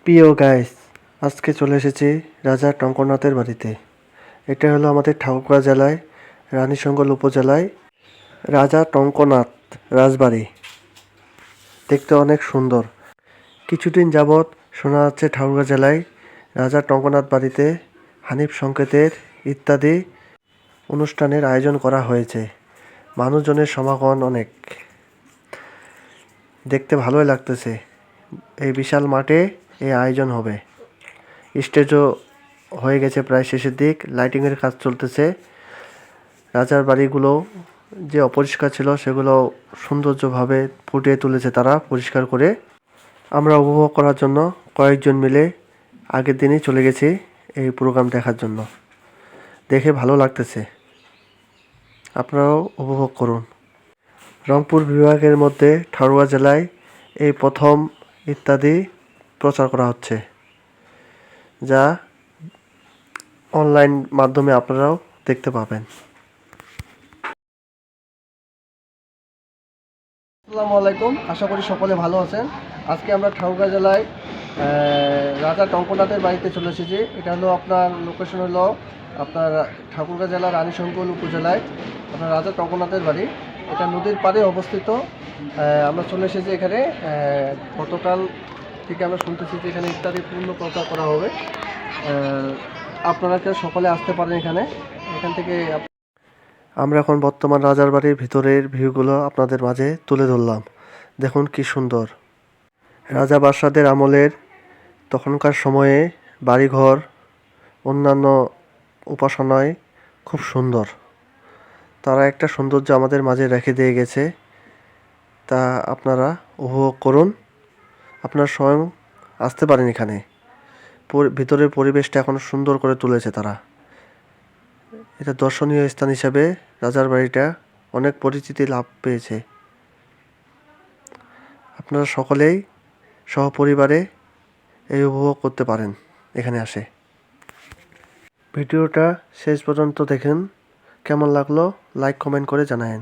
প্রিয় গাইস, আজকে চলে এসেছি রাজা টঙ্কনাথের বাড়িতে। এটা হলো আমাদের ঠাকুরগাঁও জেলায় রানীশঙ্কল উপজেলায় রাজা টঙ্কনাথ রাজবাড়ি। দেখতে অনেক সুন্দর। কিছুদিন যাবৎ শোনা যাচ্ছে ঠাকুরগাঁও জেলায় রাজা টঙ্কনাথ বাড়িতে হানিফ সংকেতের ইত্যাদি অনুষ্ঠানের আয়োজন করা হয়েছে। মানুষজনের সমাগম অনেক, দেখতে ভালোই লাগতেছে। এই বিশাল মাঠে এই আয়োজন হবে। স্টেজও হয়ে গেছে প্রায় শেষের দিক, লাইটিংয়ের কাজ চলতেছে। রাজার বাড়িগুলো যে অপরিষ্কার ছিল সেগুলো সৌন্দর্যভাবে ফুটিয়ে তুলেছে তারা পরিষ্কার করে। আমরা উপভোগ করার জন্য কয়েকজন মিলে আগের দিনই চলে গেছি এই প্রোগ্রাম দেখার জন্য। দেখে ভালো লাগতেছে, আপনারাও উপভোগ করুন। রংপুর বিভাগের মধ্যে ঠাকুরগাঁও জেলায় এই প্রথম ইত্যাদি প্রচার করা হচ্ছে, যা অনলাইন মাধ্যমে আপনারাও দেখতে পাবেন। আসসালামু আলাইকুম, আশা করি সকলে ভালো আছেন। আজকে আমরা ঠাকুরগাঁও জেলায় রাজা টঙ্কনাথের বাড়িতে চলে এসেছি। এটা হলো আপনার লোকেশন হলো আপনার ঠাকুরগাঁও জেলার রানীশঙ্কল উপজেলায় আপনার রাজা টঙ্কনাথের বাড়ি। এটা নদীর পাড়ে অবস্থিত। আমরা চলে এসেছি এখানে। গতকাল থেকে আমরা শুনতেছি যে এখানে ইত্যাদি পূর্ণ প্রচার করা হবে। আপনারা সকলে আসতে পারেন এখান থেকে। আমরা এখন বর্তমান রাজার বাড়ির ভিতরের ভিউগুলো আপনাদের মাঝে তুলে ধরলাম। দেখুন কি সুন্দর। রাজা বাদশাদের আমলের তখনকার সময়ে বাড়িঘর অন্যান্য উপাসনায় খুব সুন্দর। তারা একটা সৌন্দর্য আমাদের মাঝে রেখে দিয়ে গেছে, তা আপনারা উপভোগ করুন। আপনারা স্বয়ং আসতে পারেন এখানে। ভিতরের পরিবেশটা এখন সুন্দর করে তুলেছে তারা। এটা দর্শনীয় স্থান হিসাবে রাজার বাড়িটা অনেক পরিচিতি লাভ পেয়েছে। আপনারা সকলেই সহপরিবারে এই উপভোগ করতে পারেন এখানে আসে। ভিডিওটা শেষ পর্যন্ত দেখুন। কেমন লাগলো লাইক কমেন্ট করে জানায়েন।